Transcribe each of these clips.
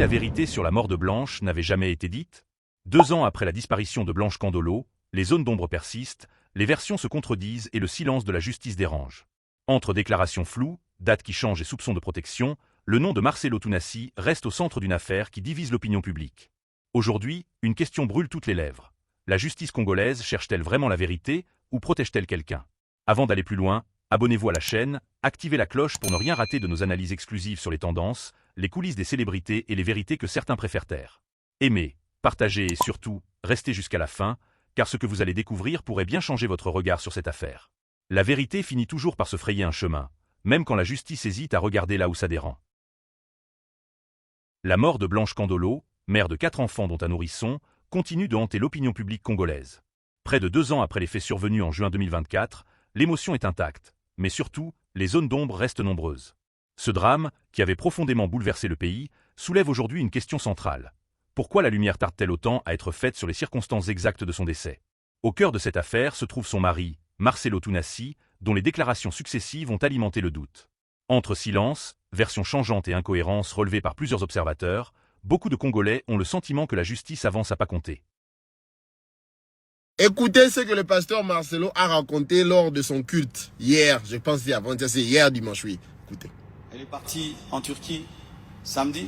la vérité sur la mort de Blanche n'avait jamais été dite? 2 ans après la disparition de Blanche Candolo, les zones d'ombre persistent, les versions se contredisent et le silence de la justice dérange. Entre déclarations floues, dates qui changent et soupçons de protection, le nom de Marcelo Tounassi reste au centre d'une affaire qui divise l'opinion publique. Aujourd'hui, une question brûle toutes les lèvres. La justice congolaise cherche-t-elle vraiment la vérité ou protège-t-elle quelqu'un? Avant d'aller plus loin, abonnez-vous à la chaîne, activez la cloche pour ne rien rater de nos analyses exclusives sur les tendances, les coulisses des célébrités et les vérités que certains préfèrent taire. Aimez, partagez et surtout, restez jusqu'à la fin, car ce que vous allez découvrir pourrait bien changer votre regard sur cette affaire. La vérité finit toujours par se frayer un chemin, même quand la justice hésite à regarder là où ça dérange. La mort de Blanche Candolo, mère de 4 enfants dont un nourrisson, continue de hanter l'opinion publique congolaise. Près de 2 ans après les faits survenus en juin 2024, l'émotion est intacte, mais surtout, les zones d'ombre restent nombreuses. Ce drame, qui avait profondément bouleversé le pays, soulève aujourd'hui une question centrale. Pourquoi la lumière tarde-t-elle autant à être faite sur les circonstances exactes de son décès? Au cœur de cette affaire se trouve son mari, Marcelo Tounassi, dont les déclarations successives ont alimenté le doute. Entre silence, versions changeantes et incohérences relevées par plusieurs observateurs, beaucoup de Congolais ont le sentiment que la justice avance à pas compter. Écoutez ce que le pasteur Marcelo a raconté lors de son culte hier, je pense que c'est avant-hier, c'est hier dimanche, oui. Écoutez. Elle est partie en Turquie samedi,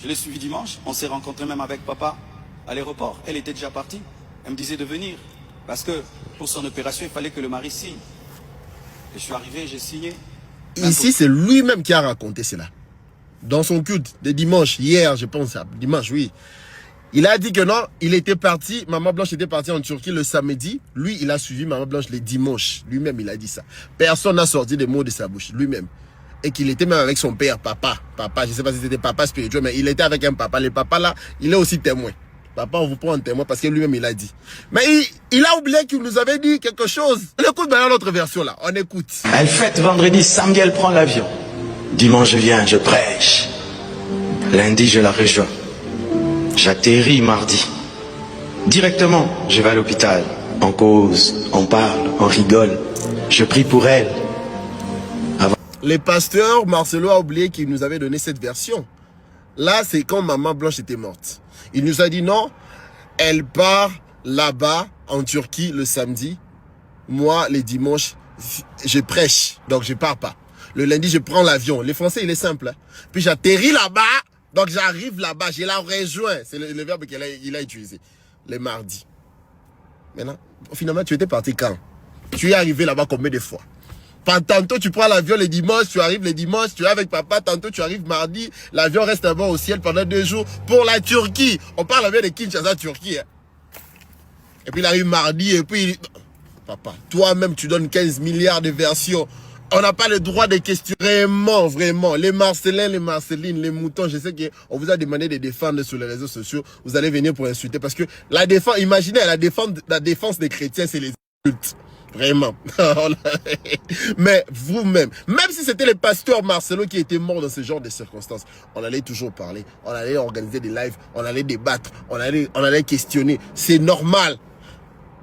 je l'ai suivie dimanche, on s'est rencontrés même avec papa à l'aéroport. Elle était déjà partie, elle me disait de venir, parce que pour son opération, il fallait que le mari signe. Et je suis arrivé, j'ai signé. Ici, c'est lui-même qui a raconté cela. Dans son culte de dimanche, hier, je pense, dimanche, oui. Il a dit que non, il était parti, Maman Blanche était partie en Turquie le samedi. Lui, il a suivi Maman Blanche le dimanche. Lui-même, il a dit ça. Personne n'a sorti des mots de sa bouche, lui-même. Et qu'il était même avec son père, papa. Papa, je ne sais pas si c'était papa spirituel, mais il était avec un papa. Le papa là, il est aussi témoin. Papa, on vous prend en témoin parce que lui-même, il a dit. Mais il a oublié qu'il nous avait dit quelque chose. On écoute maintenant l'autre version là. On écoute. Elle fête vendredi, samedi, elle prend l'avion. Dimanche, je viens, je prêche. Lundi, je la rejoins. J'atterris mardi. Directement, je vais à l'hôpital. On cause, on parle, on rigole. Je prie pour elle. Le pasteur Marcelo a oublié qu'il nous avait donné cette version. Là, c'est quand Maman Blanche était morte. Il nous a dit non, elle part là-bas en Turquie le samedi. Moi, les dimanches, je prêche, donc je pars pas. Le lundi, je prends l'avion. Le français, il est simple. Hein? Puis j'atterris là-bas, donc j'arrive là-bas, je la rejoins. C'est le verbe qu'il a utilisé. Le mardi. Maintenant, finalement, tu étais parti quand? Tu es arrivé là-bas combien de fois? Tantôt tu prends l'avion le dimanche, tu arrives le dimanche, tu es avec papa, tantôt tu arrives mardi, l'avion reste là-bas au ciel pendant 2 jours pour la Turquie. On parle bien de Kinshasa, Turquie. Hein. Et puis il arrive mardi et puis... Papa, toi-même tu donnes 15 milliards de versions. On n'a pas le droit de questionner. Vraiment, vraiment. Les Marcelins, les Marcelines, les moutons, je sais qu'on vous a demandé de défendre sur les réseaux sociaux. Vous allez venir pour insulter parce que la défense, imaginez, la défense des chrétiens, c'est les insultes. Vraiment. Mais vous-même, même si c'était le pasteur Marcelo qui était mort dans ce genre de circonstances, on allait toujours parler, on allait organiser des lives, on allait débattre, on allait questionner. C'est normal.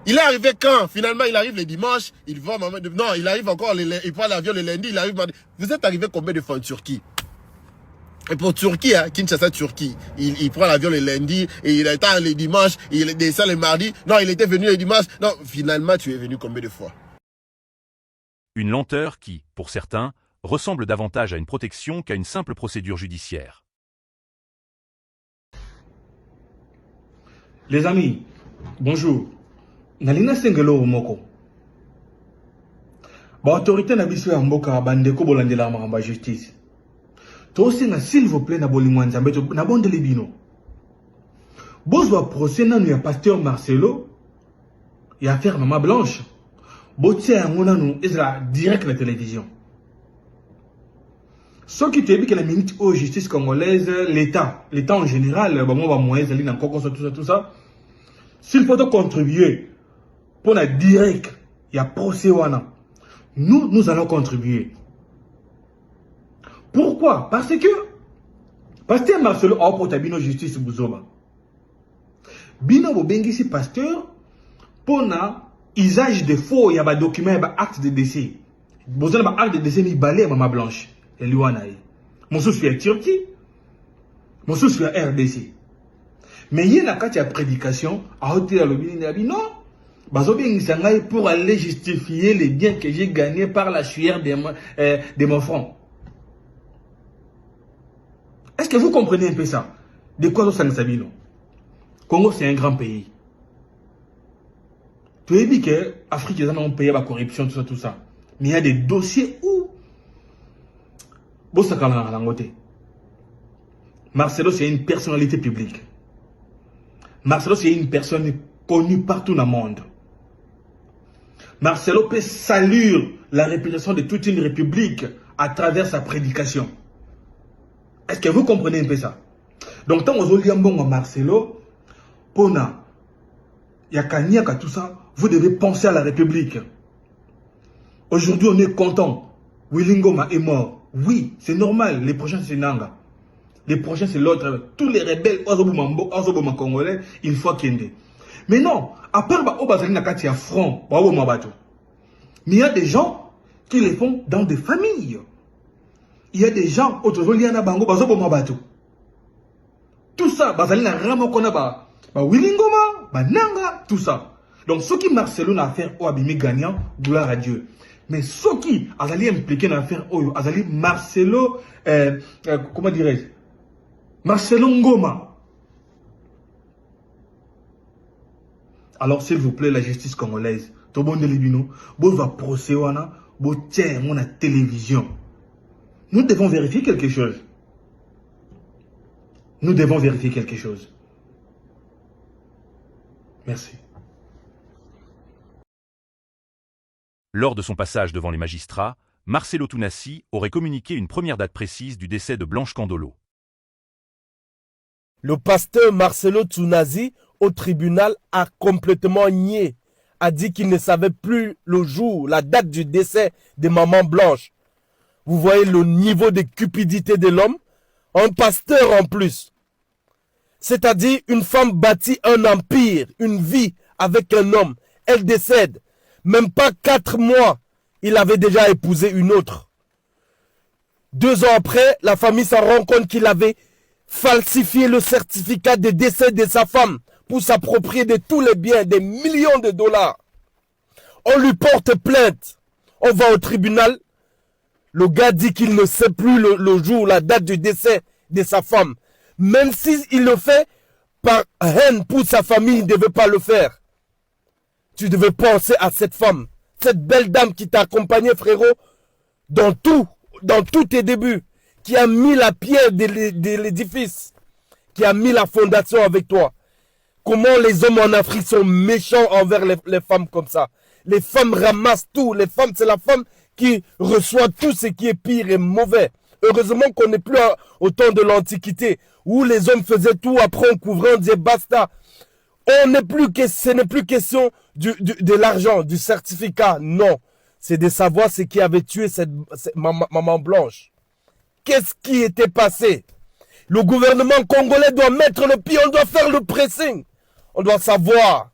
Il est arrivé quand? Finalement, il arrive le dimanche, il voit maman. Non, il arrive encore, il prend l'avion le lundi, il arrive mardi. Vous êtes arrivé combien de fois en Turquie? Et pour Turquie, hein, Kinshasa, Turquie, il prend l'avion le lundi, et il attend le dimanche, il descend le mardi. Non, il était venu le dimanche. Non, finalement, tu es venu combien de fois? Une lenteur qui, pour certains, ressemble davantage à une protection qu'à une simple procédure judiciaire. Les amis, bonjour. Nalina sengelo moko. Ba autorité na biso ya mboka bandeko bolandela makamba justice. Tosenga s'il vous plaît na bolingo nzambe na bondeli bino. Bozwa procès nanu ya pasteur Marcelo ya affaire Maman Blanche. Botia yango nanu ezra direct na télévision. Ce qui te dit que la minute au justice congolaise, l'État en général, ba mo ba moyens ali na koko tout ça. S'il faut contribuer pour la direct, il y a procès wana. Nous allons contribuer. Pourquoi? Parce que pasteur Marcelo a porté bino justice buzoba. Bino bobengisi pasteur pour na usage de faux, il y a des documents, il y a acte de décès. Besoin d'un acte de décès mi balé Maman Blanche. Et lui wana. Mon souci est Turquie. Mon sous sur la RDC. Mais il y a une prédication à hauteur à l'obédience. Non. Pour aller justifier les biens que j'ai gagnés par la sueur de mon front. Est-ce que vous comprenez un peu ça? De quoi ça nous s'habille? Congo, c'est un grand pays. Tu as dit que l'Afrique est un pays à la corruption, tout ça. Mais il y a des dossiers où. Marcelo, c'est une personnalité publique. Marcelo, c'est une personne connue partout dans le monde. Marcelo peut saluer la réputation de toute une république à travers sa prédication. Est-ce que vous comprenez un peu ça? Donc, quand vous avez Marcelo, Pona, Yakaniaka, tout ça, vous devez penser à la République. Aujourd'hui, on est content. Willingoma est mort. Oui, c'est normal. Les prochains, c'est Nanga. Les prochains, c'est l'autre. Tous les rebelles, Ozoboma Congolais, il faut qu'il y ait. Mais non, à part Obazali Nakati à front, mais il y a des gens qui les font dans des familles. Il y a des gens, tout ça, Bazali na Ramo Konaba, Willingoma, Nanga, tout ça. Donc, ceux qui Marcelo n'a affaire au Abimi gagnant, gloire à Dieu. Mais ceux qui Azali impliqués dans l'affaire Oyo, Azali Marcelo, comment dirais-je, Marcelo Ngoma. Alors, s'il vous plaît, la justice congolaise, Tobon de Libino, vous va procéder, vous tiens mon télévision. Nous devons vérifier quelque chose. Nous devons vérifier quelque chose. Merci. Lors de son passage devant les magistrats, Marcelo Tounassi aurait communiqué une première date précise du décès de Blanche Candolo. Le pasteur Marcelo Tounassi, au tribunal, a complètement nié, a dit qu'il ne savait plus le jour, la date du décès de maman Blanche. Vous voyez le niveau de cupidité de l'homme? Un pasteur en plus. C'est-à-dire une femme bâtit un empire, une vie avec un homme. Elle décède. Même pas 4 mois, il avait déjà épousé une autre. 2 ans après, la famille s'en rend compte qu'il avait falsifié le certificat de décès de sa femme pour s'approprier de tous les biens, des millions de dollars. On lui porte plainte. On va au tribunal. Le gars dit qu'il ne sait plus le jour, la date du décès de sa femme. Même s'il le fait par haine pour sa famille, il ne devait pas le faire. Tu devais penser à cette femme, cette belle dame qui t'a accompagné, frérot, dans tous tes débuts, qui a mis la pierre de l'édifice, qui a mis la fondation avec toi. Comment les hommes en Afrique sont méchants envers les femmes comme ça. Les femmes ramassent tout. Les femmes, c'est la femme qui reçoit tout ce qui est pire et mauvais. Heureusement qu'on n'est plus au temps de l'Antiquité, où les hommes faisaient tout, après on couvrait, on disait basta. Ce n'est plus question de l'argent, du certificat, non. C'est de savoir ce qui avait tué cette maman Blanche. Qu'est-ce qui était passé? Le gouvernement congolais doit mettre le pied, on doit faire le pressing. On doit savoir.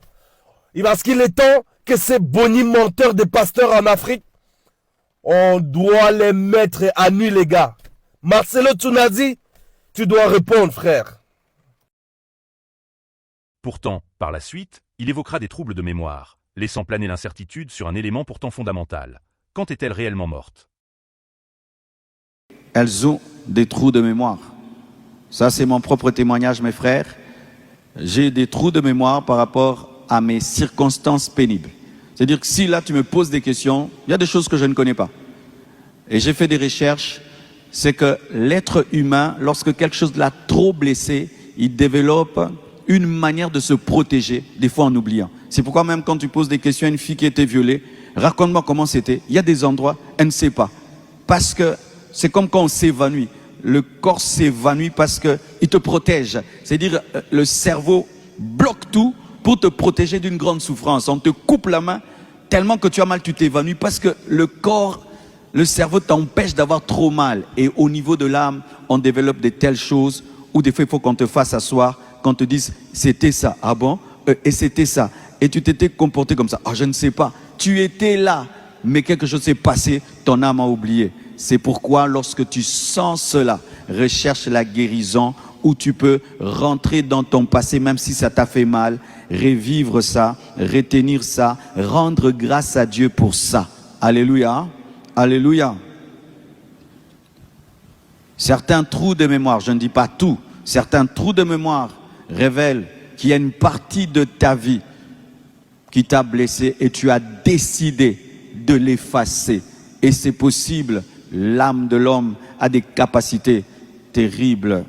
Et parce qu'il est temps que ces bonimenteurs des pasteurs en Afrique, on doit les mettre à nu, les gars. Marcelo Tounassi, tu dois répondre, frère. Pourtant, par la suite, il évoquera des troubles de mémoire, laissant planer l'incertitude sur un élément pourtant fondamental. Quand est-elle réellement morte? Elles ont des trous de mémoire. Ça, c'est mon propre témoignage, mes frères. J'ai des trous de mémoire par rapport à mes circonstances pénibles. C'est-à-dire que si là, tu me poses des questions, il y a des choses que je ne connais pas. Et j'ai fait des recherches. C'est que l'être humain, lorsque quelque chose l'a trop blessé, il développe une manière de se protéger, des fois en oubliant. C'est pourquoi même quand tu poses des questions à une fille qui a été violée, raconte-moi comment c'était. Il y a des endroits, elle ne sait pas. Parce que c'est comme quand on s'évanouit. Le corps s'évanouit parce qu'il te protège. C'est-à-dire le cerveau bloque tout pour te protéger d'une grande souffrance. On te coupe la main tellement que tu as mal, tu t'évanouis parce que le corps, le cerveau t'empêche d'avoir trop mal. Et au niveau de l'âme, on développe de telles choses où des fois il faut qu'on te fasse asseoir, qu'on te dise c'était ça, ah bon, et c'était ça. Et tu t'étais comporté comme ça. Ah, je ne sais pas. Tu étais là, mais quelque chose s'est passé, ton âme a oublié. C'est pourquoi lorsque tu sens cela, recherche la guérison où tu peux rentrer dans ton passé, même si ça t'a fait mal, revivre ça, retenir ça, rendre grâce à Dieu pour ça. Alléluia. Alléluia. Certains trous de mémoire, je ne dis pas tout, certains trous de mémoire révèlent qu'il y a une partie de ta vie qui t'a blessé et tu as décidé de l'effacer. Et c'est possible, l'âme de l'homme a des capacités terribles.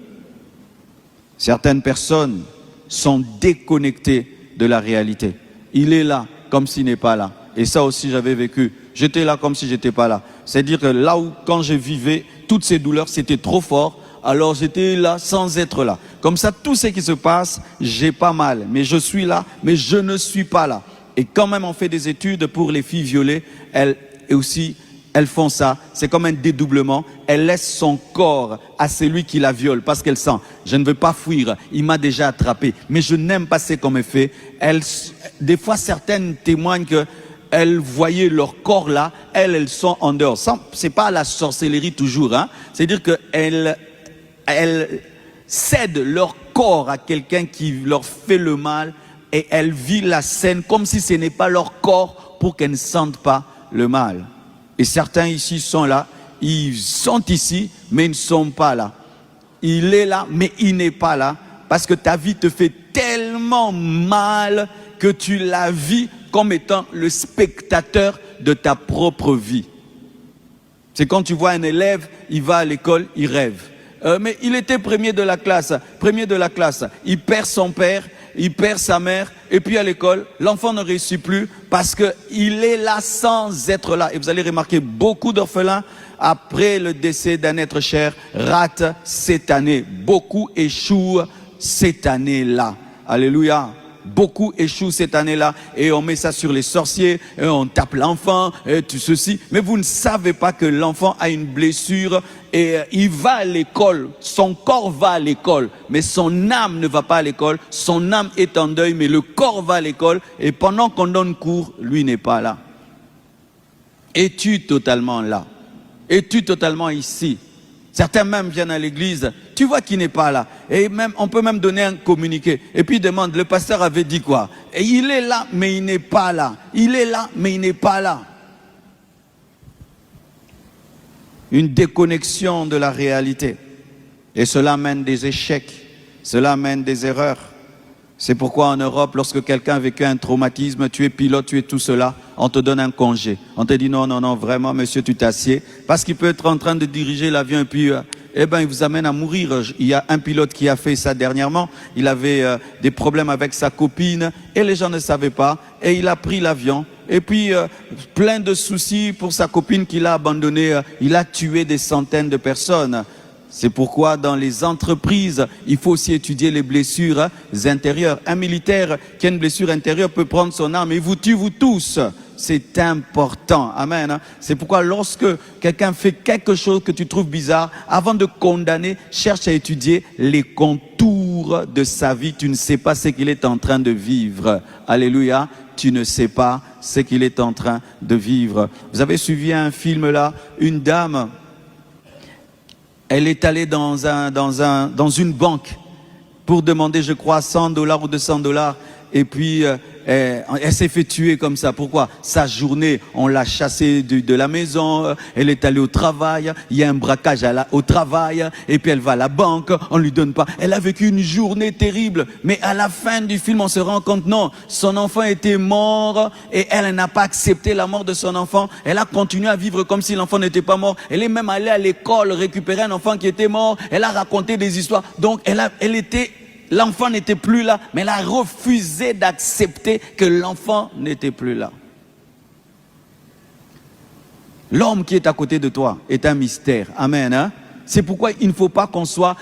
Certaines personnes sont déconnectées de la réalité. Il est là comme s'il n'est pas là. Et ça aussi j'avais vécu. J'étais là comme si j'étais pas là. C'est-à-dire que là où, quand je vivais, toutes ces douleurs, c'était trop fort. Alors j'étais là sans être là. Comme ça, tout ce qui se passe, j'ai pas mal. Mais je suis là, mais je ne suis pas là. Et quand même on fait des études pour les filles violées, elles font ça. C'est comme un dédoublement. Elle laisse son corps à celui qui la viole parce qu'elle sent, je ne veux pas fuir, il m'a déjà attrapé. Mais je n'aime pas ce qu'on me fait. Des fois, certaines témoignent que elles voyaient leur corps là, elles sont en dehors. C'est pas la sorcellerie toujours, hein. C'est-à-dire qu'elles cèdent leur corps à quelqu'un qui leur fait le mal et elles vivent la scène comme si ce n'est pas leur corps pour qu'elles ne sentent pas le mal. Et certains ici sont là, ils sont ici, mais ils ne sont pas là. Il est là, mais il n'est pas là, parce que ta vie te fait tellement mal que tu la vis comme étant le spectateur de ta propre vie. C'est quand tu vois un élève, il va à l'école, il rêve. Mais il était premier de la classe, il perd son père, il perd sa mère, et puis à l'école, l'enfant ne réussit plus parce qu'il est là sans être là. Et vous allez remarquer, beaucoup d'orphelins, après le décès d'un être cher, ratent cette année. Beaucoup échouent cette année-là. Alléluia. Beaucoup échouent cette année-là et on met ça sur les sorciers, et on tape l'enfant, et tout ceci. Mais vous ne savez pas que l'enfant a une blessure et il va à l'école, son corps va à l'école, mais son âme ne va pas à l'école. Son âme est en deuil, mais le corps va à l'école et pendant qu'on donne cours, lui n'est pas là. Es-tu totalement là? Es-tu totalement ici? Certains même viennent à l'église, tu vois qu'il n'est pas là. Et même, on peut même donner un communiqué. Et puis il demande, le pasteur avait dit quoi? Et il est là, mais il n'est pas là. Il est là, mais il n'est pas là. Une déconnexion de la réalité. Et cela mène des échecs. Cela mène des erreurs. C'est pourquoi en Europe, lorsque quelqu'un a vécu un traumatisme, tu es pilote, tu es tout cela, on te donne un congé. On te dit non, non, non, vraiment, monsieur, tu t'assieds. Parce qu'il peut être en train de diriger l'avion et puis, il vous amène à mourir. Il y a un pilote qui a fait ça dernièrement. Il avait des problèmes avec sa copine et les gens ne savaient pas. Et il a pris l'avion. Et puis, plein de soucis pour sa copine qu'il a abandonnée. Il a tué des centaines de personnes. C'est pourquoi dans les entreprises, il faut aussi étudier les blessures intérieures. Un militaire qui a une blessure intérieure peut prendre son arme et vous tue, vous tous. C'est important. Amen. C'est pourquoi lorsque quelqu'un fait quelque chose que tu trouves bizarre, avant de condamner, cherche à étudier les contours de sa vie. Tu ne sais pas ce qu'il est en train de vivre. Alléluia. Tu ne sais pas ce qu'il est en train de vivre. Vous avez suivi un film là, une dame... Elle est allée dans une banque pour demander, je crois, $100 ou $200. Et puis, elle s'est fait tuer comme ça. Pourquoi? Sa journée, on l'a chassée de la maison. Elle est allée au travail. Il y a un braquage au travail. Et puis, elle va à la banque. On lui donne pas. Elle a vécu une journée terrible. Mais à la fin du film, on se rend compte, non, son enfant était mort. Et elle n'a pas accepté la mort de son enfant. Elle a continué à vivre comme si l'enfant n'était pas mort. Elle est même allée à l'école récupérer un enfant qui était mort. Elle a raconté des histoires. Donc, l'enfant n'était plus là, mais elle a refusé d'accepter que l'enfant n'était plus là. L'homme qui est à côté de toi est un mystère. Amen. Hein? C'est pourquoi il ne faut pas qu'on soit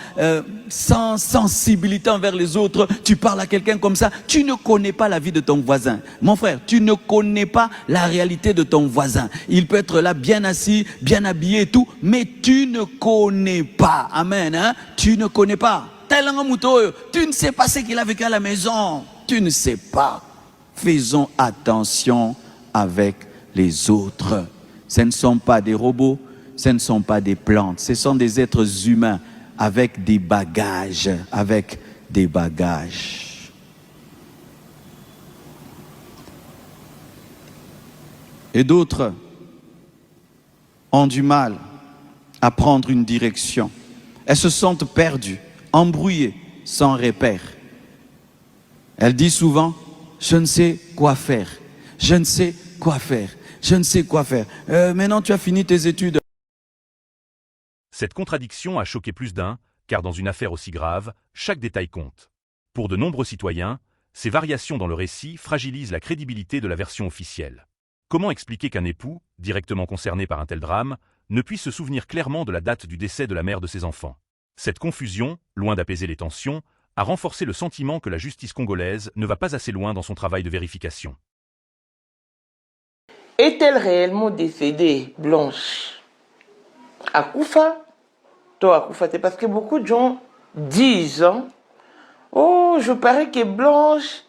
sans sensibilité envers les autres. Tu parles à quelqu'un comme ça, tu ne connais pas la vie de ton voisin. Mon frère, tu ne connais pas la réalité de ton voisin. Il peut être là bien assis, bien habillé et tout, mais tu ne connais pas. Amen. Hein? Tu ne connais pas. Tu ne sais pas ce qu'il a vécu à la maison. Tu ne sais pas. Faisons attention avec les autres. Ce ne sont pas des robots, ce ne sont pas des plantes. Ce sont des êtres humains avec des bagages, avec des bagages. Et d'autres ont du mal à prendre une direction. Elles se sentent perdues, embrouillées, sans repère. Elles disent souvent, je ne sais quoi faire, je ne sais quoi faire, je ne sais quoi faire. Maintenant tu as fini tes études. Cette contradiction a choqué plus d'un, car dans une affaire aussi grave, chaque détail compte. Pour de nombreux citoyens, ces variations dans le récit fragilisent la crédibilité de la version officielle. Comment expliquer qu'un époux, directement concerné par un tel drame, ne puisse se souvenir clairement de la date du décès de la mère de ses enfants? Cette confusion, loin d'apaiser les tensions, a renforcé le sentiment que la justice congolaise ne va pas assez loin dans son travail de vérification. Est-elle réellement décédée, Blanche? Akufa? Toi, Akufa, c'est parce que beaucoup de gens disent, hein, oh, je parais que Blanche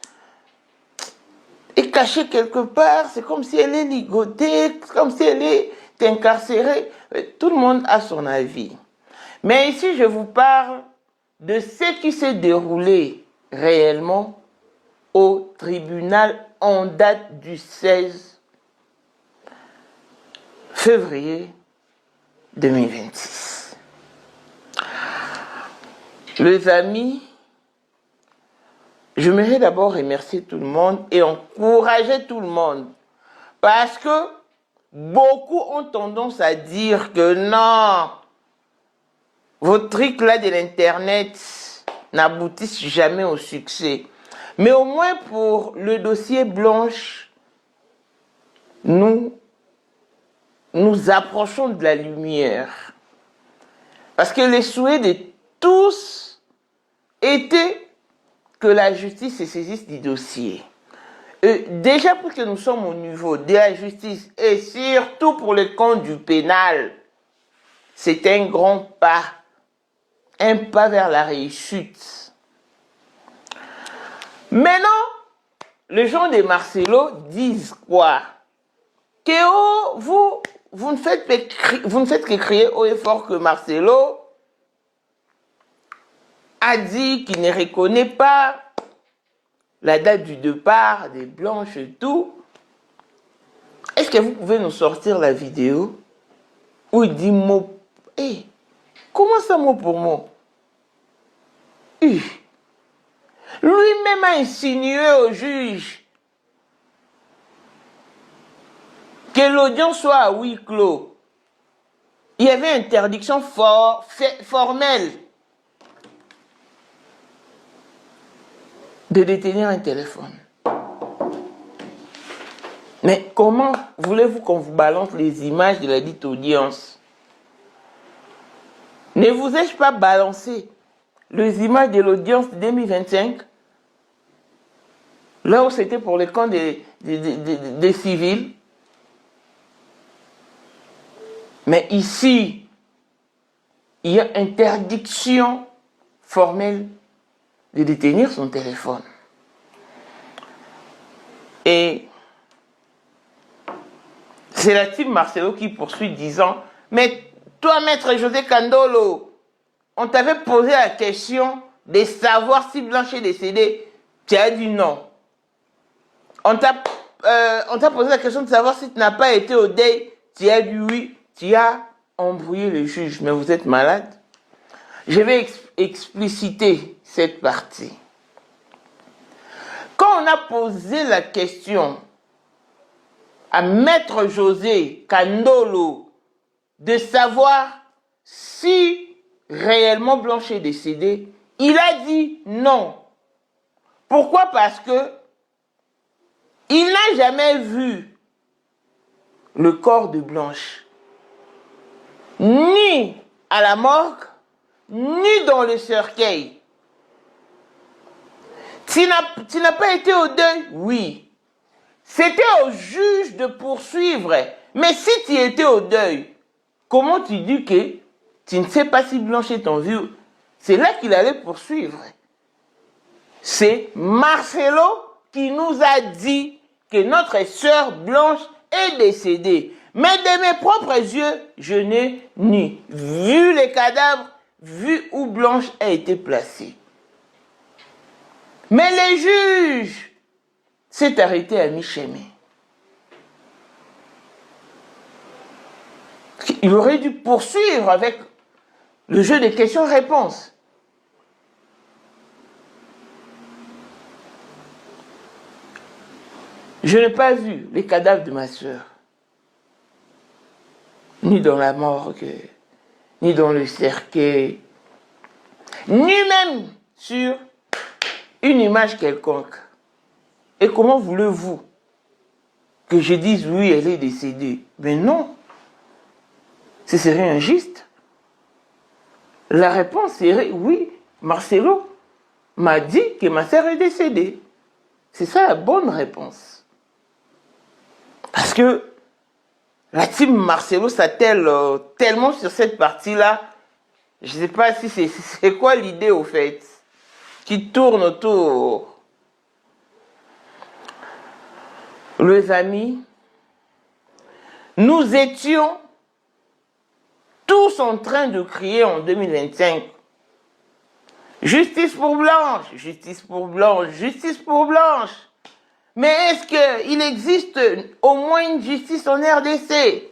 est cachée quelque part, c'est comme si elle est ligotée, comme si elle est incarcérée. Tout le monde a son avis. Mais ici, je vous parle de ce qui s'est déroulé réellement au tribunal en date du 16 février 2026. Les amis, j'aimerais d'abord remercier tout le monde et encourager tout le monde parce que beaucoup ont tendance à dire que non, vos trucs là de l'internet n'aboutissent jamais au succès. Mais au moins pour le dossier Blanche, nous approchons de la lumière. Parce que les souhaits de tous étaient que la justice se saisisse du dossier. Déjà pour que nous sommes au niveau de la justice et surtout pour le compte du pénal, c'est un grand pas vers la réussite. Maintenant, les gens de Marcelo disent quoi? Que oh, vous ne faites que crier haut et fort que Marcelo a dit qu'il ne reconnaît pas la date du départ des Blanches et tout. Est-ce que vous pouvez nous sortir la vidéo où il dit mot... Hey, comment ça mot pour mot? Lui-même a insinué au juge que l'audience soit à huis clos. Il y avait interdiction formelle de détenir un téléphone. Mais comment voulez-vous qu'on vous balance les images de la dite audience? Ne vous ai-je pas balancé les images de l'audience 2025? Là où c'était pour le camp des civils. Mais ici, il y a interdiction formelle de détenir son téléphone. Et c'est la team Marcelo qui poursuit disant, mais toi, maître José Kandolo, on t'avait posé la question de savoir si Blanche est décédée. Tu as dit non. On t'a posé la question de savoir si tu n'as pas été au deuil. Tu as dit oui. Tu as embrouillé le juge. Mais vous êtes malade. Je vais expliciter cette partie. Quand on a posé la question à maître José Kandolo de savoir si réellement Blanche est décédée, il a dit non. Pourquoi? Parce que il n'a jamais vu le corps de Blanche, ni à la morgue, ni dans le cercueil. Tu n'as pas été au deuil? Oui. C'était au juge de poursuivre. Mais si tu étais au deuil, comment tu dis que tu ne sais pas si Blanche est en vie? C'est là qu'il allait poursuivre. C'est Marcelo qui nous a dit que notre sœur Blanche est décédée. Mais de mes propres yeux, je n'ai ni vu les cadavres, vu où Blanche a été placée. Mais les juges s'est arrêté à mi-chemin. Il aurait dû poursuivre avec le jeu des questions-réponses. Je n'ai pas vu les cadavres de ma sœur, ni dans la morgue, ni dans le cercueil, ni même sur une image quelconque. Et comment voulez-vous que je dise oui, elle est décédée? Mais non, ce serait injuste. La réponse serait oui, Marcelo m'a dit que ma sœur est décédée. C'est ça la bonne réponse. Parce que la team Marcelo s'attelle tellement sur cette partie-là. Je ne sais pas si c'est quoi l'idée au fait, qui tourne autour. Les amis, nous étions tous en train de crier en 2025. Justice pour Blanche, justice pour Blanche, justice pour Blanche. Mais est-ce qu'il existe au moins une justice en RDC?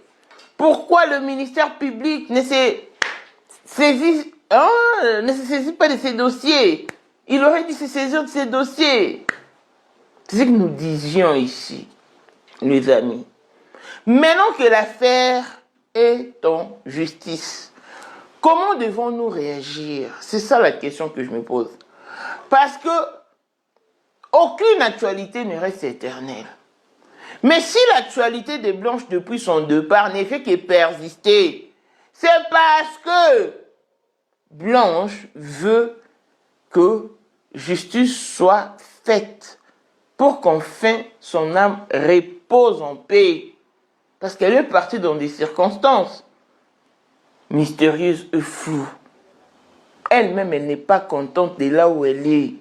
Pourquoi le ministère public ne se saisit pas de ces dossiers? Il aurait dû se saisir de ces dossiers. C'est ce que nous disions ici, les amis. Maintenant que l'affaire est en justice, comment devons-nous réagir? C'est ça la question que je me pose. Parce que aucune actualité ne reste éternelle. Mais si l'actualité de Blanche depuis son départ n'est fait que persister, c'est parce que Blanche veut que justice soit faite pour qu'enfin son âme repose en paix. Parce qu'elle est partie dans des circonstances mystérieuses et floues. Elle-même, elle n'est pas contente de là où elle est.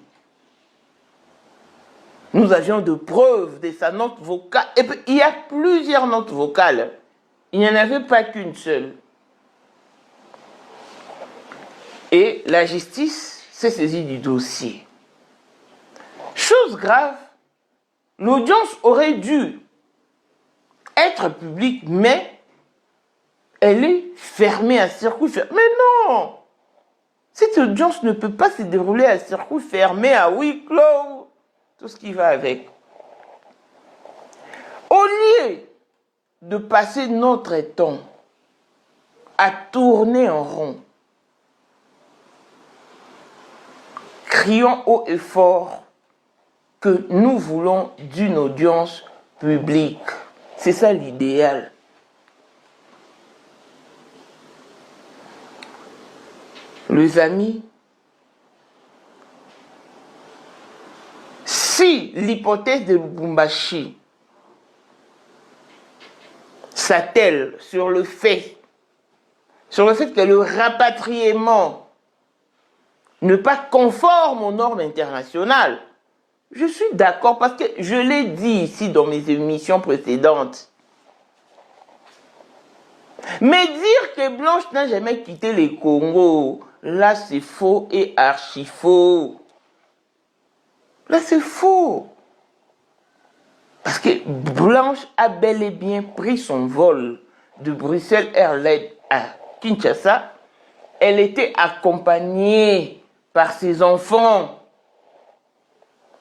Nous avions de preuves de sa note vocale. Et puis, il y a plusieurs notes vocales. Il n'y en avait pas qu'une seule. Et la justice s'est saisie du dossier. Chose grave, l'audience aurait dû être publique, mais elle est fermée à circuit fermé. Mais non! Cette audience ne peut pas se dérouler à circuit fermé, à huis clos. Tout ce qui va avec. Au lieu de passer notre temps à tourner en rond, crions haut et fort que nous voulons d'une audience publique. C'est ça l'idéal. Les amis, si l'hypothèse de Lubumbashi s'attelle sur le fait que le rapatriement n'est pas conforme aux normes internationales, je suis d'accord parce que je l'ai dit ici dans mes émissions précédentes. Mais dire que Blanche n'a jamais quitté les Congo, là c'est faux et archi faux. Là, c'est faux. Parce que Blanche a bel et bien pris son vol de Bruxelles Airlines à Kinshasa. Elle était accompagnée par ses enfants.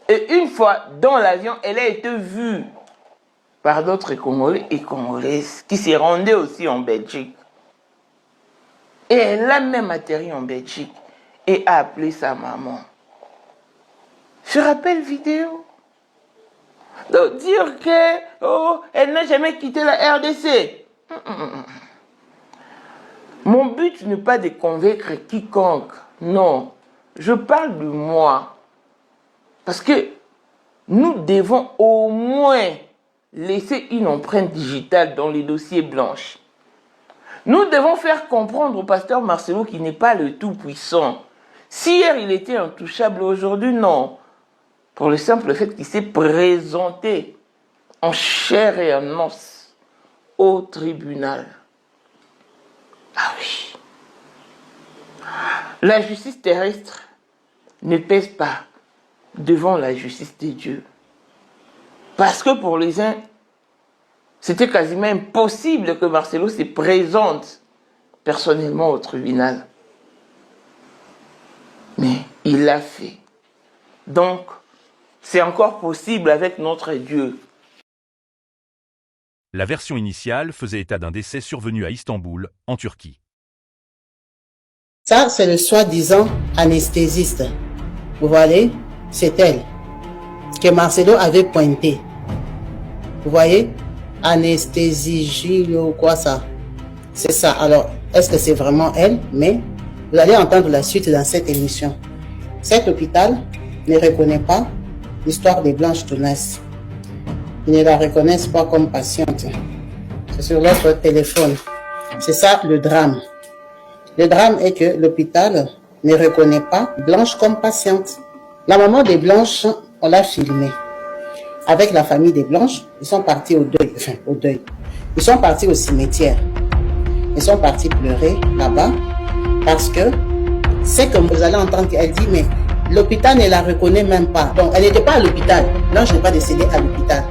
Et une fois dans l'avion, elle a été vue par d'autres Congolais et Congolaises qui se rendaient aussi en Belgique. Et elle a même atterri en Belgique et a appelé sa maman. Je rappelle vidéo. Donc dire que elle n'a jamais quitté la RDC. Mon but n'est pas de convaincre quiconque. Non, je parle de moi. Parce que nous devons au moins laisser une empreinte digitale dans les dossiers blanches. Nous devons faire comprendre au pasteur Marcelo qu'il n'est pas le tout-puissant. Si hier il était intouchable, aujourd'hui non. Pour le simple fait qu'il s'est présenté en chair et en os au tribunal. Ah oui. La justice terrestre ne pèse pas devant la justice de Dieu. Parce que pour les uns, c'était quasiment impossible que Marcelo se présente personnellement au tribunal. Mais il l'a fait. Donc, c'est encore possible avec notre Dieu. La version initiale faisait état d'un décès survenu à Istanbul, en Turquie. Ça, c'est le soi-disant anesthésiste. Vous voyez, c'est elle que Marcelo avait pointé. Vous voyez, anesthésie ou quoi ça? C'est ça. Alors, est-ce que c'est vraiment elle? Mais vous allez entendre la suite dans cette émission. Cet hôpital ne reconnaît pas l'histoire des Blanches Tounas. Ils ne la reconnaissent pas comme patiente. C'est sur leur téléphone. C'est ça le drame. Le drame est que l'hôpital ne reconnaît pas Blanche comme patiente. La maman des Blanches, on l'a filmée. Avec la famille des Blanches, ils sont partis au deuil. Ils sont partis au cimetière. Ils sont partis pleurer là-bas parce que c'est comme vous allez entendre qu'elle dit, mais l'hôpital ne la reconnaît même pas. Donc, elle n'était pas à l'hôpital. Blanche n'est pas décédée à l'hôpital.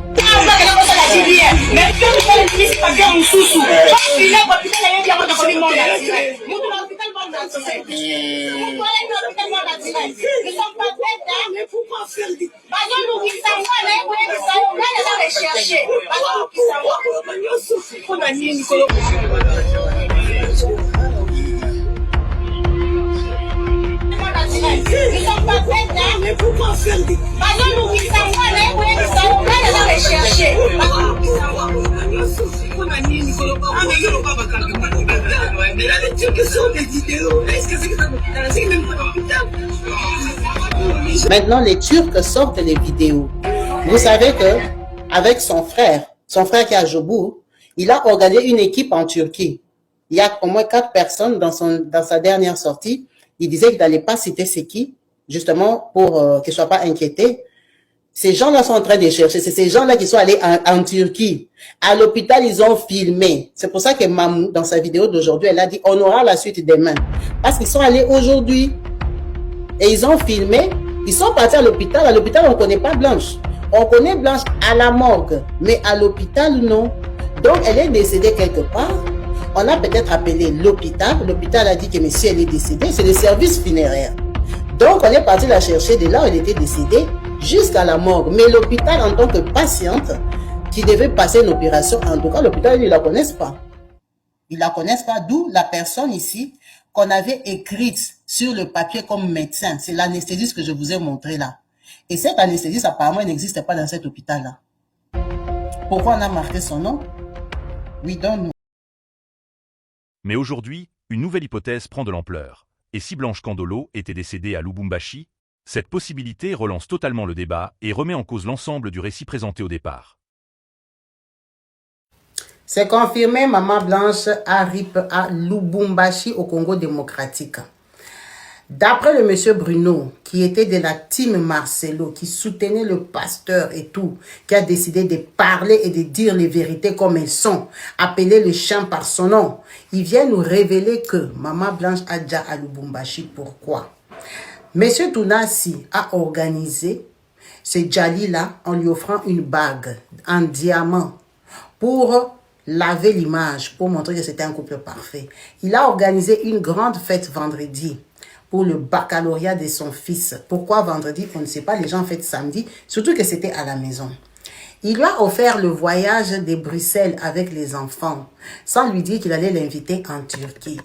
Maintenant, les Turcs sortent les vidéos. Vous savez que avec son frère qui est à Jobour, il a organisé une équipe en Turquie. Il y a au moins 4 personnes dans sa dernière sortie. Il disait qu'il n'allait pas citer c'est qui, justement pour qu'ils ne soient pas inquiétés. Ces gens-là sont en train de chercher. C'est ces gens-là qui sont allés en Turquie. À l'hôpital, ils ont filmé. C'est pour ça que Mamou, dans sa vidéo d'aujourd'hui, elle a dit on aura la suite demain. Parce qu'ils sont allés aujourd'hui. Et ils ont filmé. Ils sont partis à l'hôpital. À l'hôpital, on ne connaît pas Blanche. On connaît Blanche à la morgue. Mais à l'hôpital, non. Donc, elle est décédée quelque part. On a peut-être appelé l'hôpital. L'hôpital a dit que si elle est décédée, c'est le service funéraire. Donc, on est parti la chercher de là où elle était décédée jusqu'à la morgue. Mais l'hôpital, en tant que patiente, qui devait passer une opération, en tout cas, l'hôpital, ils ne la connaissent pas. Ils ne la connaissent pas, d'où la personne ici qu'on avait écrite sur le papier comme médecin. C'est l'anesthésiste que je vous ai montré là. Et cette anesthésiste, apparemment, elle n'existe pas dans cet hôpital-là. Pourquoi on a marqué son nom? We don't know. Mais aujourd'hui, une nouvelle hypothèse prend de l'ampleur. Et si Blanche Kandolo était décédée à Lubumbashi, cette possibilité relance totalement le débat et remet en cause l'ensemble du récit présenté au départ. C'est confirmé, Maman Blanche arrive à Lubumbashi au Congo démocratique. D'après le monsieur Bruno, qui était de la team Marcelo, qui soutenait le pasteur et tout, qui a décidé de parler et de dire les vérités comme elles sont, appeler le chien par son nom, il vient nous révéler que Maman Blanche a déjà à Lubumbashi. Pourquoi? Monsieur Tounasi a organisé ce Djali-là en lui offrant une bague en diamant pour laver l'image, pour montrer que c'était un couple parfait. Il a organisé une grande fête vendredi pour le baccalauréat de son fils. Pourquoi vendredi? On ne sait pas, les gens fêtent samedi, surtout que c'était à la maison. Il lui a offert le voyage de Bruxelles avec les enfants, sans lui dire qu'il allait l'inviter en Turquie.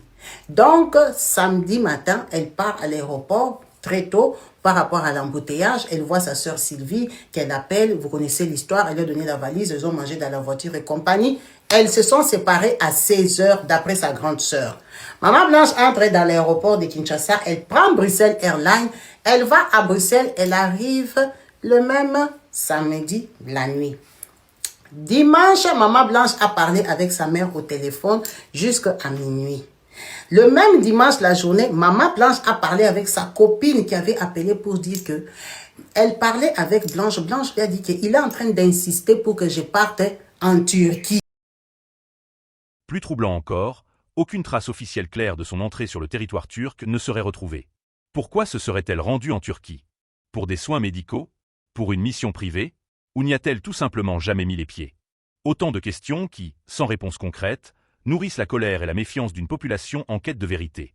Donc, samedi matin, elle part à l'aéroport très tôt par rapport à l'embouteillage. Elle voit sa sœur Sylvie qu'elle appelle. Vous connaissez l'histoire. Elle lui a donné la valise. Ils ont mangé dans la voiture et compagnie. Elles se sont séparées à 16 heures d'après sa grande sœur. Maman Blanche entre dans l'aéroport de Kinshasa. Elle prend Bruxelles Airlines. Elle va à Bruxelles. Elle arrive le même samedi la nuit. Dimanche, Maman Blanche a parlé avec sa mère au téléphone jusqu'à minuit. Le même dimanche, la journée, Maman Blanche a parlé avec sa copine qui avait appelé pour dire que elle parlait avec Blanche. Blanche lui a dit qu'il est en train d'insister pour que je parte en Turquie. Plus troublant encore, aucune trace officielle claire de son entrée sur le territoire turc ne serait retrouvée. Pourquoi se serait-elle rendue en Turquie? Pour des soins médicaux? Pour une mission privée? Ou n'y a-t-elle tout simplement jamais mis les pieds? Autant de questions qui, sans réponse concrète, nourrissent la colère et la méfiance d'une population en quête de vérité.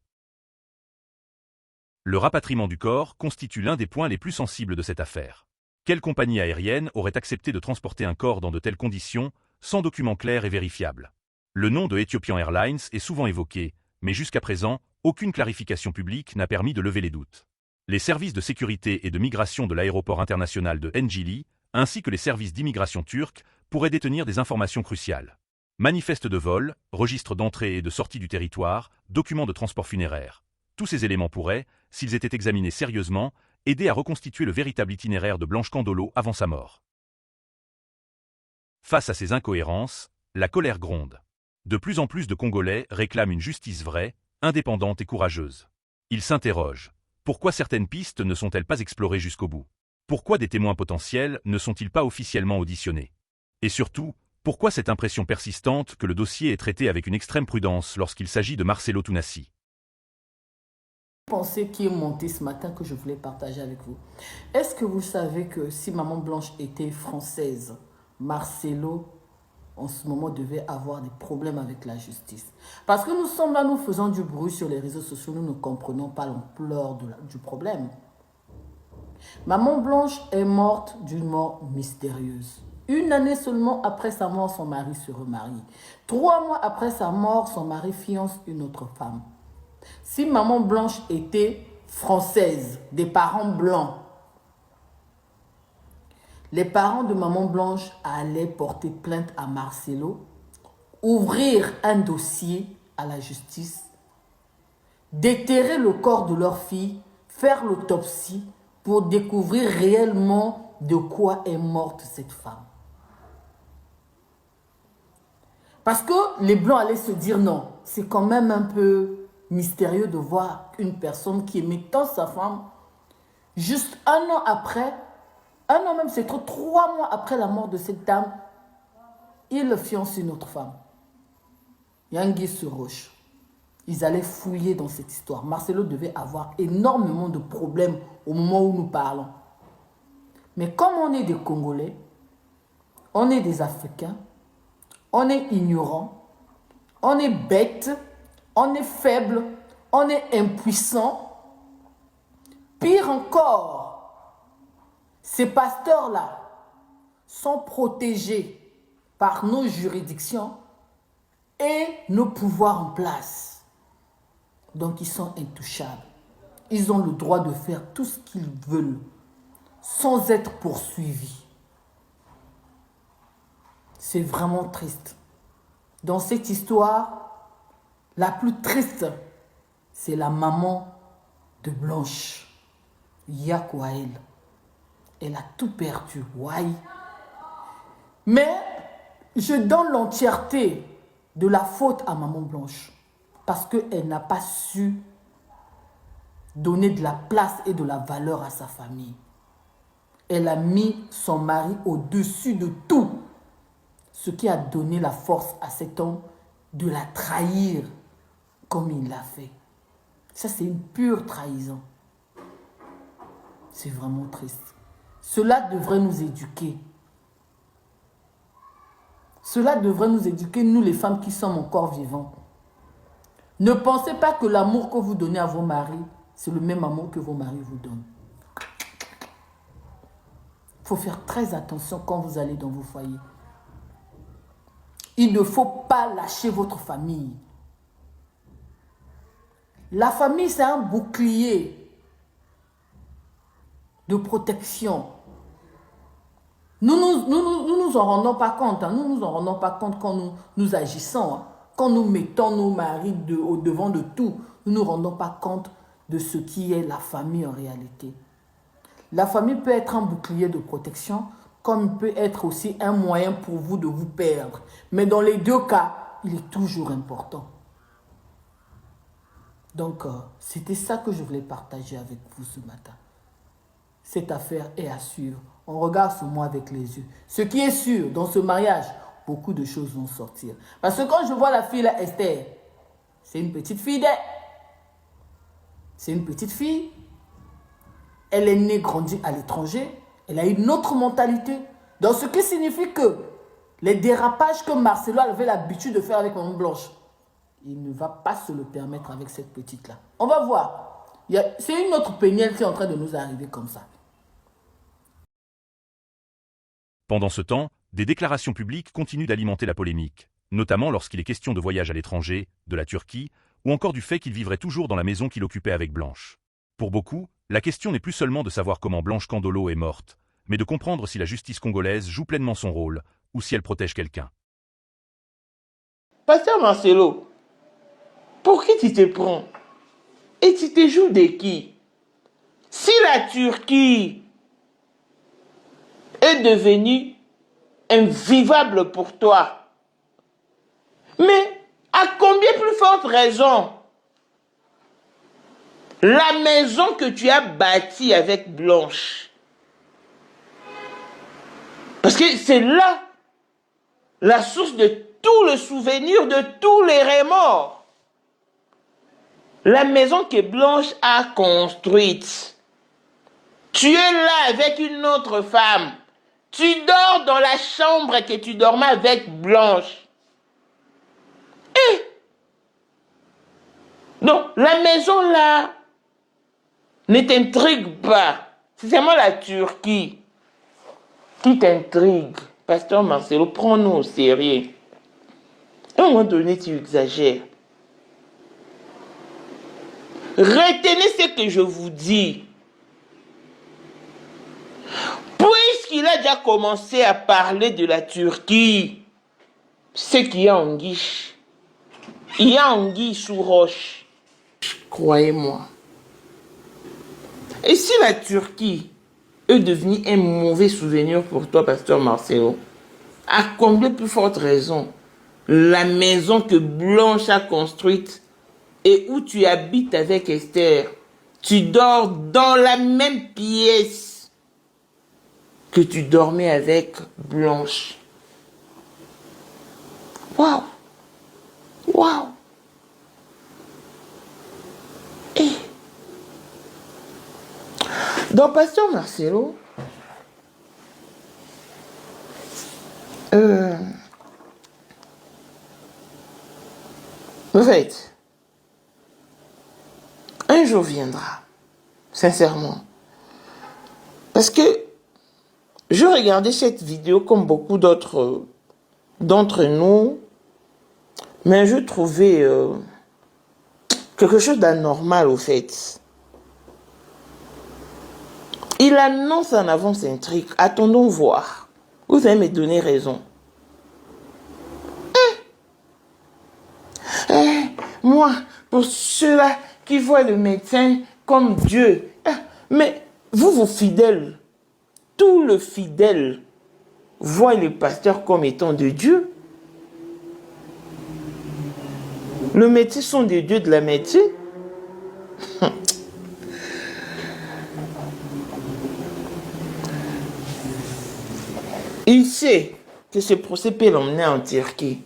Le rapatriement du corps constitue l'un des points les plus sensibles de cette affaire. Quelle compagnie aérienne aurait accepté de transporter un corps dans de telles conditions, sans documents clairs et vérifiables? Le nom de Ethiopian Airlines est souvent évoqué, mais jusqu'à présent, aucune clarification publique n'a permis de lever les doutes. Les services de sécurité et de migration de l'aéroport international de Njili, ainsi que les services d'immigration turcs, pourraient détenir des informations cruciales. Manifeste de vol, registre d'entrée et de sortie du territoire, documents de transport funéraire. Tous ces éléments pourraient, s'ils étaient examinés sérieusement, aider à reconstituer le véritable itinéraire de Blanche Kandolo avant sa mort. Face à ces incohérences, la colère gronde. De plus en plus de Congolais réclament une justice vraie, indépendante et courageuse. Ils s'interrogent. Pourquoi certaines pistes ne sont-elles pas explorées jusqu'au bout? Pourquoi des témoins potentiels ne sont-ils pas officiellement auditionnés? Et surtout, pourquoi cette impression persistante que le dossier est traité avec une extrême prudence lorsqu'il s'agit de Marcelo Tounassi? Pensée qui est montée ce matin que je voulais partager avec vous. Est-ce que vous savez que si Maman Blanche était française, Marcelo en ce moment devait avoir des problèmes avec la justice? Parce que nous sommes là, nous faisons du bruit sur les réseaux sociaux, nous ne comprenons pas l'ampleur du problème. Maman Blanche est morte d'une mort mystérieuse. Une année seulement après sa mort, son mari se remarie. 3 mois après sa mort, son mari fiance une autre femme. Si Maman Blanche était française, des parents blancs, les parents de Maman Blanche allaient porter plainte à Marcelo, ouvrir un dossier à la justice, déterrer le corps de leur fille, faire l'autopsie pour découvrir réellement de quoi est morte cette femme. Parce que les Blancs allaient se dire non, c'est quand même un peu mystérieux de voir une personne qui aimait tant sa femme, juste 1 an après, 1 an même, c'est trop, 3 mois après la mort de cette dame, il fiance une autre femme. Yangui sur roche. Ils allaient fouiller dans cette histoire. Marcelo devait avoir énormément de problèmes au moment où nous parlons. Mais comme on est des Congolais, on est des Africains, on est ignorants, on est bêtes, on est faible, on est impuissant. Pire encore, ces pasteurs-là sont protégés par nos juridictions et nos pouvoirs en place. Donc ils sont intouchables. Ils ont le droit de faire tout ce qu'ils veulent sans être poursuivis. C'est vraiment triste. Dans cette histoire, la plus triste, c'est la maman de Blanche, Yakwael. Elle a tout perdu, ouais. Mais je donne l'entièreté de la faute à Maman Blanche parce qu'elle n'a pas su donner de la place et de la valeur à sa famille. Elle a mis son mari au-dessus de tout, ce qui a donné la force à cet homme de la trahir comme il l'a fait. Ça, c'est une pure trahison. C'est vraiment triste. Cela devrait nous éduquer. Cela devrait nous éduquer, nous les femmes qui sommes encore vivantes. Ne pensez pas que l'amour que vous donnez à vos maris, c'est le même amour que vos maris vous donnent. Il faut faire très attention quand vous allez dans vos foyers. Il ne faut pas lâcher votre famille. La famille, c'est un bouclier de protection. Nous nous en rendons pas compte. Hein. Nous nous en rendons pas compte quand nous agissons. Hein. Quand nous mettons nos maris au devant de tout, nous ne nous rendons pas compte de ce qui est la famille en réalité. La famille peut être un bouclier de protection, comme peut être aussi un moyen pour vous de vous perdre. Mais dans les deux cas, il est toujours important. Donc, c'était ça que je voulais partager avec vous ce matin. Cette affaire est à suivre. On regarde ce mois avec les yeux. Ce qui est sûr, dans ce mariage, beaucoup de choses vont sortir. Parce que quand je vois la fille là, Esther, C'est une petite fille C'est une petite fille. Elle est née, grandie à l'étranger. Elle a une autre mentalité. Donc, ce qui signifie que les dérapages que Marcelo avait l'habitude de faire avec Maman Blanche, il ne va pas se le permettre avec cette petite-là. On va voir. C'est une autre pénielle qui est en train de nous arriver comme ça. Pendant ce temps, des déclarations publiques continuent d'alimenter la polémique, notamment lorsqu'il est question de voyage à l'étranger, de la Turquie, ou encore du fait qu'il vivrait toujours dans la maison qu'il occupait avec Blanche. Pour beaucoup, la question n'est plus seulement de savoir comment Blanche Candolo est morte, mais de comprendre si la justice congolaise joue pleinement son rôle, ou si elle protège quelqu'un. Pasteur Marcelo, pour qui tu te prends? Et tu te joues de qui? Si la Turquie est devenue invivable pour toi, mais à combien plus forte raison la maison que tu as bâtie avec Blanche? Parce que c'est là la source de tout le souvenir, de tous les remords. La maison que Blanche a construite. Tu es là avec une autre femme. Tu dors dans la chambre que tu dormais avec Blanche. Et donc, la maison là ne t'intrigue pas. C'est seulement la Turquie qui t'intrigue. Pasteur Marcelo, prends-nous au sérieux. À un moment donné, tu exagères. Retenez ce que je vous dis. Puisqu'il a déjà commencé à parler de la Turquie, ce qu'il y a en guiche, il y a anguille sous roche. Croyez-moi. Et si la Turquie est devenue un mauvais souvenir pour toi, Pasteur Marcelo, à combien plus forte raison la maison que Blanche a construite et où tu habites avec Esther, tu dors dans la même pièce que tu dormais avec Blanche. Waouh! Waouh! Et donc, Pasteur Marcelo, en fait, un jour viendra, sincèrement. Parce que je regardais cette vidéo comme beaucoup d'autres d'entre nous, mais je trouvais quelque chose d'anormal au fait. Il annonce en avance un truc. Attendons voir. Vous allez me donner raison. Moi, pour ceux-là qui voient le médecin comme Dieu. Mais vous fidèles, tout le fidèle voit le pasteur comme étant de Dieu. Le médecin sont des dieux de la médecine. Il sait que ce procès peut l'emmener en Turquie.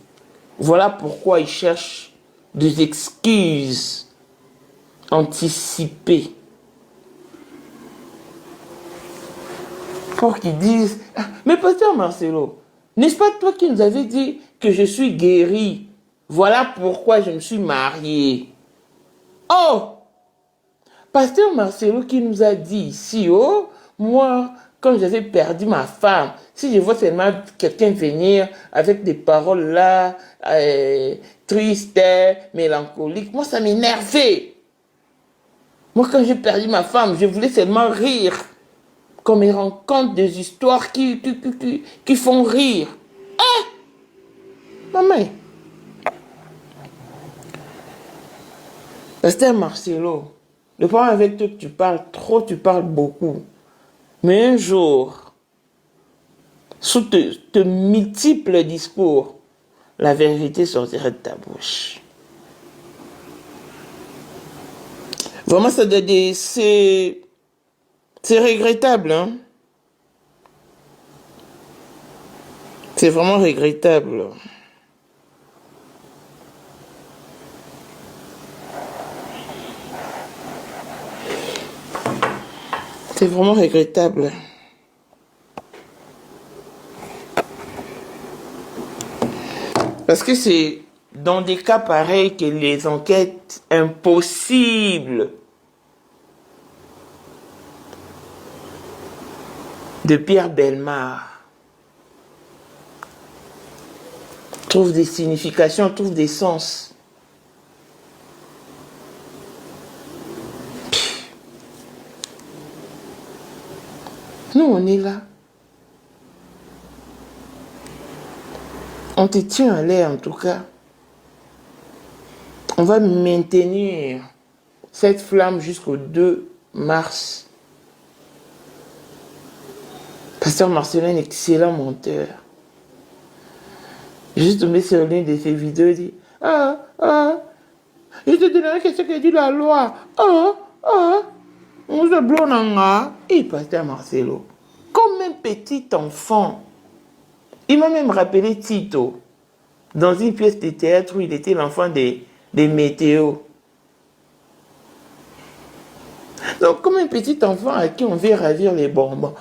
Voilà pourquoi il cherche des excuses anticipées. Pour qu'ils disent, mais pasteur Marcelo, n'est-ce pas toi qui nous avais dit que je suis guéri? Voilà pourquoi je me suis marié. Oh! Pasteur Marcelo qui nous a dit ici, oh, moi, quand j'avais perdu ma femme, si je vois seulement quelqu'un venir avec des paroles là, tristes, mélancoliques, moi ça m'énervait. Moi quand j'ai perdu ma femme, je voulais seulement rire. Qu'on me raconte des histoires qui font rire. Maman. Pasteur Marcelo, le problème avec toi, tu parles trop, tu parles beaucoup. Mais un jour, sous tes multiples discours, la vérité sortira de ta bouche. Vraiment, c'est regrettable, hein? C'est vraiment regrettable. C'est vraiment regrettable. Parce que c'est dans des cas pareils que les enquêtes impossibles de Pierre Bellemare trouvent des significations, trouvent des sens. Nous, on est là. On te tient à l'air, en tout cas. On va maintenir cette flamme jusqu'au 2 mars. Pasteur Marcelin est un excellent monteur. J'ai juste tombé sur l'une de ses vidéos et dit je te donnerai ce que dit la loi. On se blonanga. Et Pasteur Marcelo, comme un petit enfant, il m'a même rappelé Tito, dans une pièce de théâtre où il était l'enfant des météos. Donc, comme un petit enfant à qui on veut ravir les bonbons.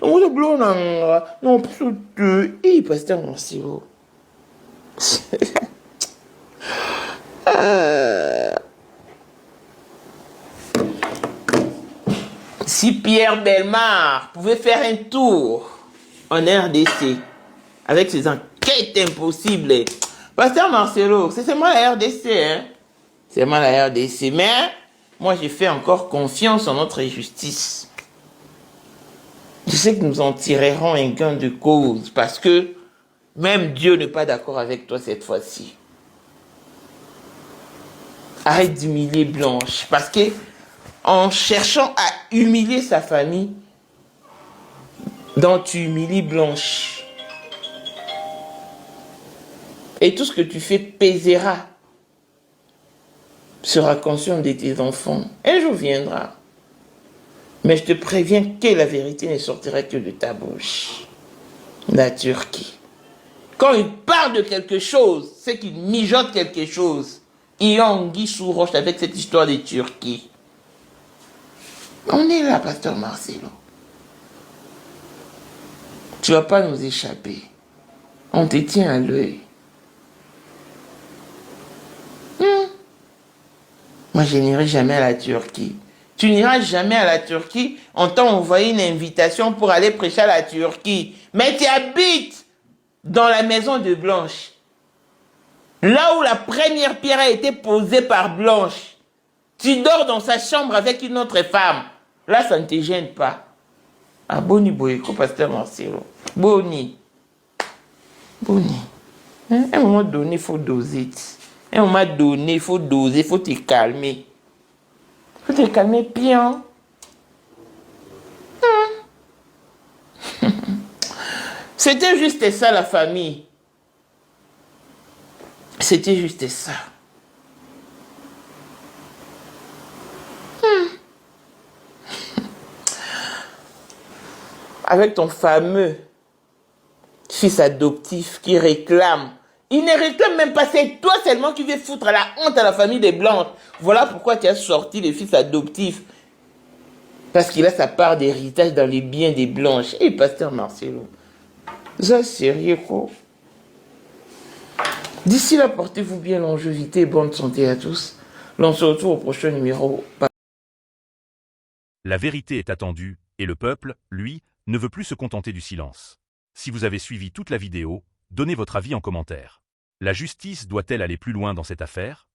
On se blonanga. Non, plus. Et Pasteur Marcelo. Si Pierre Bellemare pouvait faire un tour en RDC avec ses enquêtes impossibles, Pasteur Marcelo, c'est seulement la RDC, hein? C'est seulement la RDC, mais moi j'ai fait encore confiance en notre justice. Je sais que nous en tirerons un gain de cause parce que même Dieu n'est pas d'accord avec toi cette fois-ci. Arrête d'humilier Blanche. Parce que en cherchant à humilier sa famille, donc tu humilies Blanche. Et tout ce que tu fais pèsera sur la conscience de tes enfants. Un jour viendra. Mais je te préviens que la vérité ne sortira que de ta bouche. La Turquie. Quand il parle de quelque chose, c'est qu'il mijote quelque chose. Il y a anguille sous roche avec cette histoire de Turquie. On est là, Pasteur Marcelo. Tu ne vas pas nous échapper. On te tient à l'œil. Moi, je n'irai jamais à la Turquie. Tu n'iras jamais à la Turquie. On t'a envoyé une invitation pour aller prêcher à la Turquie. Mais tu habites dans la maison de Blanche. Là où la première pierre a été posée par Blanche. Tu dors dans sa chambre avec une autre femme. Là, ça ne te gêne pas. Ah, Boni Boyko, Pasteur Marcelo. Boni. Boni. À un moment donné, il faut doser. À un moment donné, il faut doser, il faut te calmer. Il faut te calmer bien. C'était juste ça, la famille. C'était juste ça. Avec ton fameux fils adoptif qui réclame. Il ne réclame même pas, c'est toi seulement qui veux foutre la honte à la famille des Blanches. Voilà pourquoi tu as sorti le fils adoptif. Parce qu'il a sa part d'héritage dans les biens des Blanches. Et Pasteur Marcelo, ça sérieux quoi? D'ici là, portez-vous bien, longévité et bonne santé à tous. L'on se retrouve au prochain numéro. La vérité est attendue, et le peuple, lui, ne veut plus se contenter du silence. Si vous avez suivi toute la vidéo, donnez votre avis en commentaire. La justice doit-elle aller plus loin dans cette affaire?